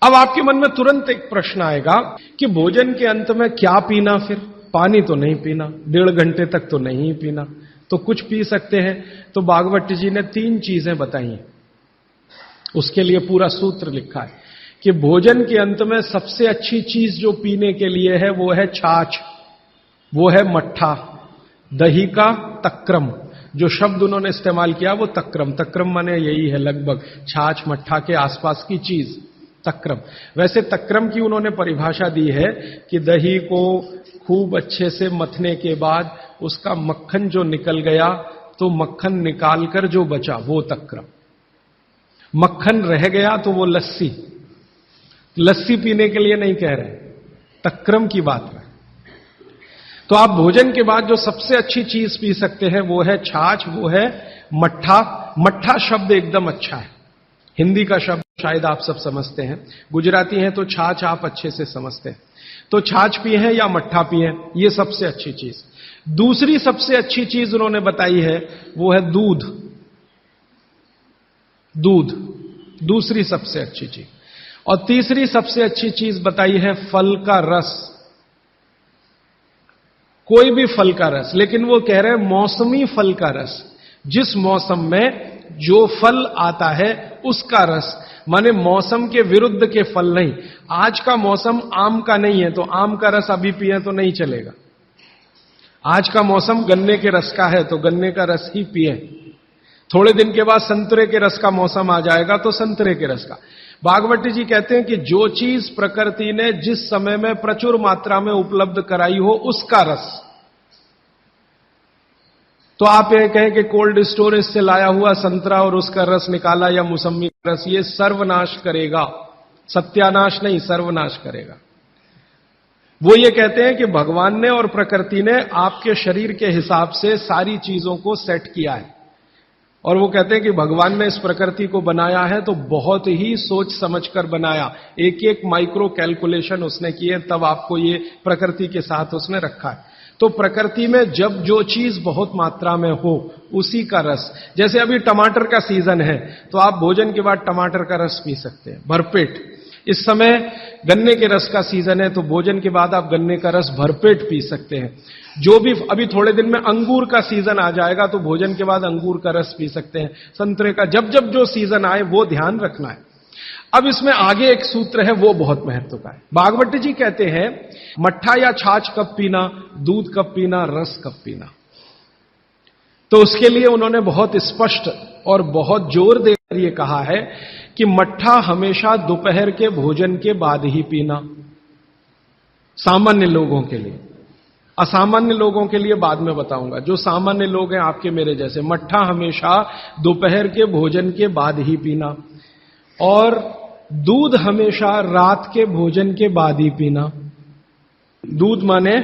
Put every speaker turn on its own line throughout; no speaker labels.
अब आपके मन में तुरंत एक प्रश्न आएगा कि भोजन के अंत में क्या पीना, फिर पानी तो नहीं पीना, 1.5 घंटे तक तो नहीं पीना, तो कुछ पी सकते हैं। तो भागवत जी ने 3 चीजें बताई हैं, उसके लिए पूरा सूत्र लिखा है कि भोजन के अंत में सबसे अच्छी चीज जो पीने के लिए है वो है छाछ, वो है मट्ठा, दही का तक्रम। जो शब्द उन्होंने इस्तेमाल किया वो तक्रम, तक्रम माने यही है लगभग छाछ मट्ठा के आसपास की चीज, तक्रम। वैसे तक्रम की उन्होंने परिभाषा दी है कि दही को खूब अच्छे से मथने के बाद उसका मक्खन जो निकल गया तो मक्खन निकालकर जो बचा वो तक्रम, मक्खन रह गया तो वो लस्सी। लस्सी पीने के लिए नहीं कह रहे, तक्रम की बात है। तो आप भोजन के बाद जो सबसे अच्छी चीज पी सकते हैं वो है छाछ, वो है मट्ठा। मट्ठा शब्द एकदम अच्छा है, हिंदी का शब्द शायद आप सब समझते हैं, गुजराती हैं तो छाछ आप अच्छे से समझते हैं। तो छाछ पिए हैं या मट्ठा पिए, ये सबसे अच्छी चीज। दूसरी सबसे अच्छी चीज उन्होंने बताई है वो है दूध, दूध दूसरी सबसे अच्छी चीज। और तीसरी सबसे अच्छी चीज बताई है फल का रस, कोई भी फल का रस, लेकिन वो कह रहे हैं मौसमी फल का रस, जिस मौसम में जो फल आता है उसका रस, माने मौसम के विरुद्ध के फल नहीं। आज का मौसम आम का नहीं है तो आम का रस अभी पिए तो नहीं चलेगा। आज का मौसम गन्ने के रस का है तो गन्ने का रस ही पिए। थोड़े दिन के बाद संतरे के रस का मौसम आ जाएगा तो संतरे के रस का। भागवती जी कहते हैं कि जो चीज प्रकृति ने जिस समय में प्रचुर मात्रा में उपलब्ध कराई हो उसका रस। तो आप ये कहें कि कोल्ड स्टोरेज से लाया हुआ संतरा और उसका रस निकाला या मौसमी का रस, ये सर्वनाश करेगा, सत्यानाश नहीं सर्वनाश करेगा। वो ये कहते हैं कि भगवान ने और प्रकृति ने आपके शरीर के हिसाब से सारी चीजों को सेट किया है, और वो कहते हैं कि भगवान ने इस प्रकृति को बनाया है तो बहुत ही सोच समझकर बनाया, एक एक माइक्रो कैलकुलेशन उसने किए, तब आपको ये प्रकृति के साथ उसने रखा है। तो प्रकृति में जब जो चीज बहुत मात्रा में हो उसी का रस, जैसे अभी टमाटर का सीजन है तो आप भोजन के बाद टमाटर का रस पी सकते हैं भरपेट। इस समय गन्ने के रस का सीजन है तो भोजन के बाद आप गन्ने का रस भरपेट पी सकते हैं। जो भी अभी थोड़े दिन में अंगूर का सीजन आ जाएगा तो भोजन के बाद अंगूर का रस पी सकते हैं, संतरे का, जब जब जो सीजन आए वो ध्यान रखना है। अब इसमें आगे एक सूत्र है वो बहुत महत्व का है। भागवत जी कहते हैं मट्ठा या छाछ कब पीना, दूध कब पीना, रस कब पीना। तो उसके लिए उन्होंने बहुत स्पष्ट और बहुत जोर देकर यह कहा है कि मट्ठा हमेशा दोपहर के भोजन के बाद ही पीना, सामान्य लोगों के लिए। असामान्य लोगों के लिए बाद में बताऊंगा, जो सामान्य लोग हैं आपके मेरे जैसे, मट्ठा हमेशा दोपहर के भोजन के बाद ही पीना, और दूध हमेशा रात के भोजन के बाद ही पीना। दूध माने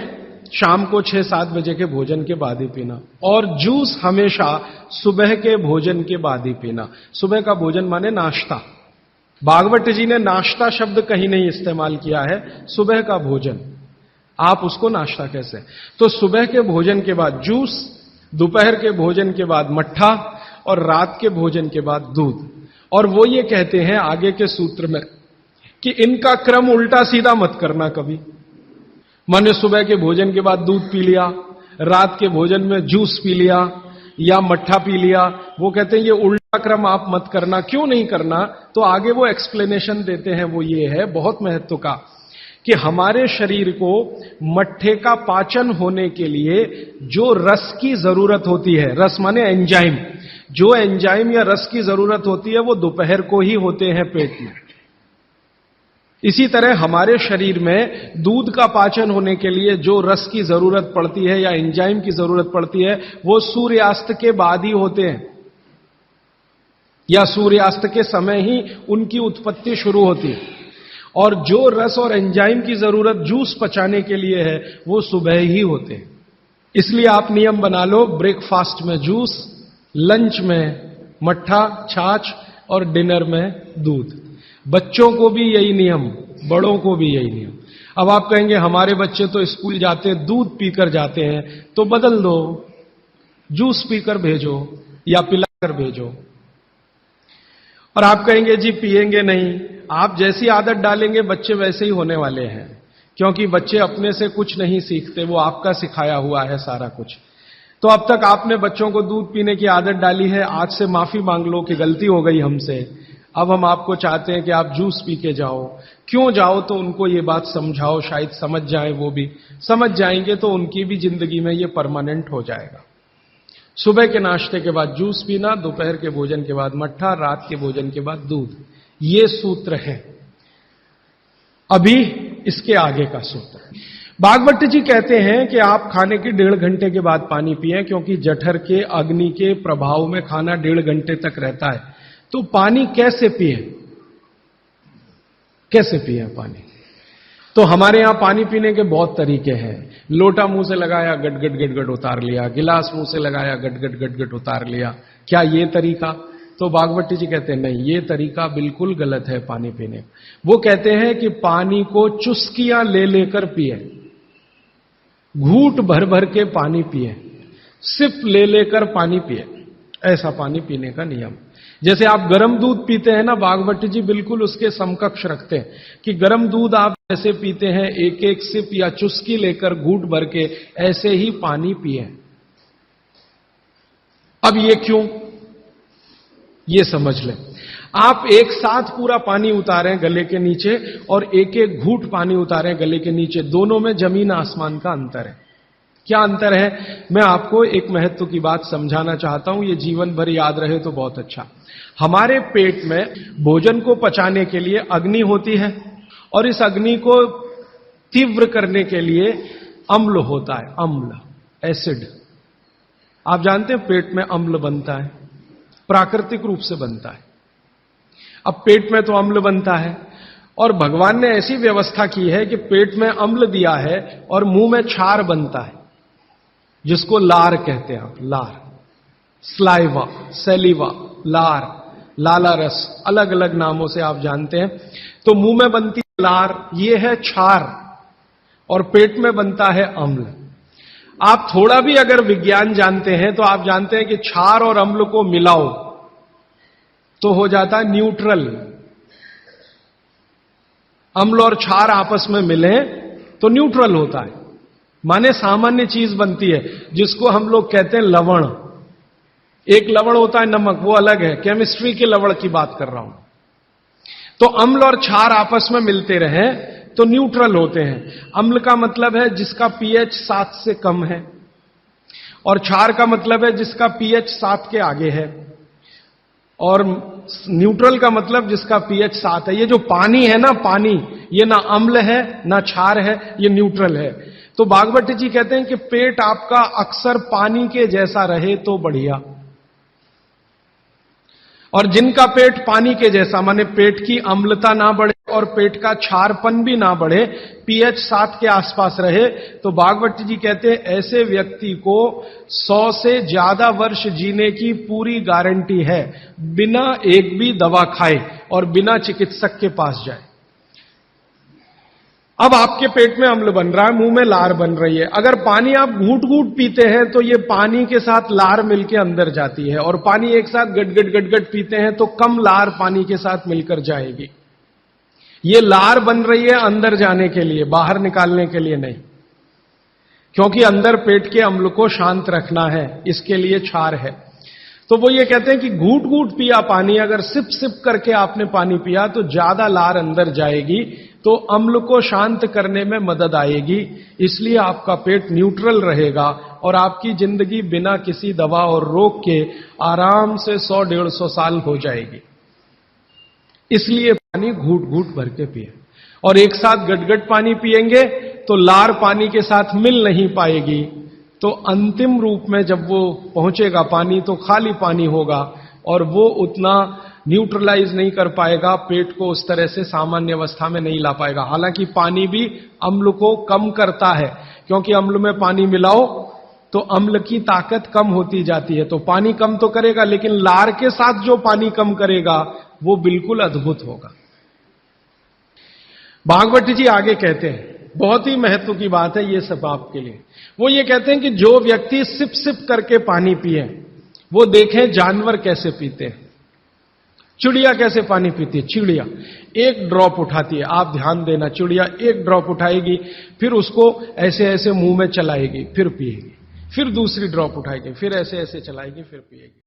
शाम को 6-7 बजे के भोजन के बाद ही पीना, और जूस हमेशा सुबह के भोजन के बाद ही पीना। सुबह का भोजन माने नाश्ता, भागवत जी ने नाश्ता शब्द कहीं नहीं इस्तेमाल किया है, सुबह का भोजन, आप उसको नाश्ता कैसे। तो सुबह के भोजन के बाद जूस, दोपहर के भोजन के बाद मट्ठा, और रात के भोजन के बाद दूध। और वो ये कहते हैं आगे के सूत्र में कि इनका क्रम उल्टा सीधा मत करना कभी, माने सुबह के भोजन के बाद दूध पी लिया, रात के भोजन में जूस पी लिया या मट्ठा पी लिया। वो कहते हैं ये उल्टा क्रम आप मत करना। क्यों नहीं करना, तो आगे वो एक्सप्लेनेशन देते हैं, वो ये है बहुत महत्व का, कि हमारे शरीर को मट्ठे का पाचन होने के लिए जो रस की जरूरत होती है, रस माने एंजाइम, जो एंजाइम या रस की जरूरत होती है वो दोपहर को ही होते हैं पेट में। इसी तरह हमारे शरीर में दूध का पाचन होने के लिए जो रस की जरूरत पड़ती है या एंजाइम की जरूरत पड़ती है वो सूर्यास्त के बाद ही होते हैं, या सूर्यास्त के समय ही उनकी उत्पत्ति शुरू होती है। और जो रस और एंजाइम की जरूरत जूस पचाने के लिए है वो सुबह ही होते हैं। इसलिए आप नियम बना लो, ब्रेकफास्ट में जूस, लंच में मट्ठा छाछ, और डिनर में दूध। बच्चों को भी यही नियम, बड़ों को भी यही नियम। अब आप कहेंगे हमारे बच्चे तो स्कूल जाते दूध पीकर जाते हैं, तो बदल दो, जूस पीकर भेजो या पिलाकर भेजो। और आप कहेंगे जी पिएंगे नहीं, आप जैसी आदत डालेंगे बच्चे वैसे ही होने वाले हैं, क्योंकि बच्चे अपने से कुछ नहीं सीखते, वो आपका सिखाया हुआ है सारा कुछ। तो अब तक आपने बच्चों को दूध पीने की आदत डाली है, आज से माफी मांग लो कि गलती हो गई हमसे। अब हम आपको चाहते हैं कि आप जूस पी के जाओ। क्यों जाओ, तो उनको ये बात समझाओ, शायद समझ जाए, वो भी समझ जाएंगे तो उनकी भी जिंदगी में ये परमानेंट हो जाएगा। सुबह के नाश्ते के बाद जूस पीना, दोपहर के भोजन के बाद मट्ठा, रात के भोजन के बाद दूध, ये सूत्र है। अभी इसके आगे का सूत्र भागवत जी कहते हैं कि आप खाने के 1.5 घंटे के बाद पानी पिएं, क्योंकि जठर के अग्नि के प्रभाव में खाना 1.5 घंटे तक रहता है। तो पानी कैसे पिए, कैसे पिए पानी? तो हमारे यहां पानी पीने के बहुत तरीके हैं। लोटा मुंह से लगाया, गटगट गटगट उतार लिया, गिलास मुंह से लगाया, गटगट गटगट उतार लिया। क्या ये तरीका? तो भागवत जी कहते हैं नहीं, ये तरीका बिल्कुल गलत है पानी पीने का। वो कहते हैं कि पानी को चुस्कियां ले लेकर पिए, घूंट भर भर के पानी पिए, सिप ले लेकर पानी पिए, ऐसा पानी पीने का नियम। जैसे आप गर्म दूध पीते हैं ना, भागवत जी बिल्कुल उसके समकक्ष रखते हैं कि गर्म दूध आप जैसे पीते हैं, एक एक सिप या चुस्की लेकर घूंट भर के, ऐसे ही पानी पिए। अब ये क्यों, ये समझ लें। आप एक साथ पूरा पानी उतारें गले के नीचे और एक एक घूंट पानी उतारें गले के नीचे, दोनों में जमीन आसमान का अंतर है। क्या अंतर है? मैं आपको एक महत्व की बात समझाना चाहता हूं, ये जीवन भर याद रहे तो बहुत अच्छा। हमारे पेट में भोजन को पचाने के लिए अग्नि होती है, और इस अग्नि को तीव्र करने के लिए अम्ल होता है, अम्ल, एसिड। आप जानते हैं पेट में अम्ल बनता है, प्राकृतिक रूप से बनता है। अब पेट में तो अम्ल बनता है, और भगवान ने ऐसी व्यवस्था की है कि पेट में अम्ल दिया है और मुंह में क्षार बनता है, जिसको लार कहते हैं आप, लार, स्लाइवा, सेलिवा, लार, लाला रस, अलग अलग नामों से आप जानते हैं। तो मुंह में बनती है लार, ये है क्षार, और पेट में बनता है अम्ल। आप थोड़ा भी अगर विज्ञान जानते हैं तो आप जानते हैं कि क्षार और अम्ल को मिलाओ तो हो जाता है न्यूट्रल। अम्ल और क्षार आपस में मिले तो न्यूट्रल होता है, माने सामान्य चीज बनती है, जिसको हम लोग कहते हैं लवण। एक लवण होता है नमक, वो अलग है, केमिस्ट्री के लवण की बात कर रहा हूं। तो अम्ल और क्षार आपस में मिलते रहे तो न्यूट्रल होते हैं। अम्ल का मतलब है जिसका पीएच 7 से कम है, और क्षार का मतलब है जिसका पीएच 7 के आगे है, और न्यूट्रल का मतलब जिसका पीएच 7 है। ये जो पानी है ना, पानी, ये ना अम्ल है ना क्षार है, ये न्यूट्रल है। तो भागवत जी कहते हैं कि पेट आपका अक्सर पानी के जैसा रहे तो बढ़िया, और जिनका पेट पानी के जैसा, माने पेट की अम्लता ना बढ़े और पेट का क्षारपन भी ना बढ़े, पीएच 7 के आसपास रहे, तो भागवत जी कहते हैं ऐसे व्यक्ति को 100 से ज्यादा वर्ष जीने की पूरी गारंटी है, बिना एक भी दवा खाए और बिना चिकित्सक के पास जाए। अब आपके पेट में अम्ल बन रहा है, मुंह में लार बन रही है। अगर पानी आप घूंट घूंट पीते हैं तो ये पानी के साथ लार मिलकर अंदर जाती है, और पानी एक साथ गटगट गटगट पीते हैं तो कम लार पानी के साथ मिलकर जाएगी। ये लार बन रही है अंदर जाने के लिए, बाहर निकालने के लिए नहीं, क्योंकि अंदर पेट के अम्ल को शांत रखना है, इसके लिए क्षार है। तो वो ये कहते हैं कि घूंट घूंट पिया पानी, अगर सिप सिप करके आपने पानी पिया तो ज्यादा लार अंदर जाएगी, तो अम्ल को शांत करने में मदद आएगी, इसलिए आपका पेट न्यूट्रल रहेगा और आपकी जिंदगी बिना किसी दवा और रोग के आराम से 100-150 साल हो जाएगी। इसलिए पानी घूंट घूंट भर के पिए, और एक साथ गटगट पानी पिएंगे तो लार पानी के साथ मिल नहीं पाएगी, तो अंतिम रूप में जब वो पहुंचेगा पानी तो खाली पानी होगा, और वो उतना न्यूट्रलाइज नहीं कर पाएगा, पेट को उस तरह से सामान्य अवस्था में नहीं ला पाएगा। हालांकि पानी भी अम्ल को कम करता है, क्योंकि अम्ल में पानी मिलाओ तो अम्ल की ताकत कम होती जाती है, तो पानी कम तो करेगा, लेकिन लार के साथ जो पानी कम करेगा वो बिल्कुल अद्भुत होगा। भागवत जी आगे कहते हैं, बहुत ही महत्व की बात है ये सब आपके लिए। वो ये कहते हैं कि जो व्यक्ति सिप सिप करके पानी पिए, वो देखें जानवर कैसे पीते हैं। चिड़िया कैसे पानी पीती है? चिड़िया एक ड्रॉप उठाती है, आप ध्यान देना, चिड़िया एक ड्रॉप उठाएगी, फिर उसको ऐसे ऐसे मुंह में चलाएगी, फिर पिएगी, फिर दूसरी ड्रॉप उठाएगी, फिर ऐसे ऐसे चलाएगी, फिर पिएगी।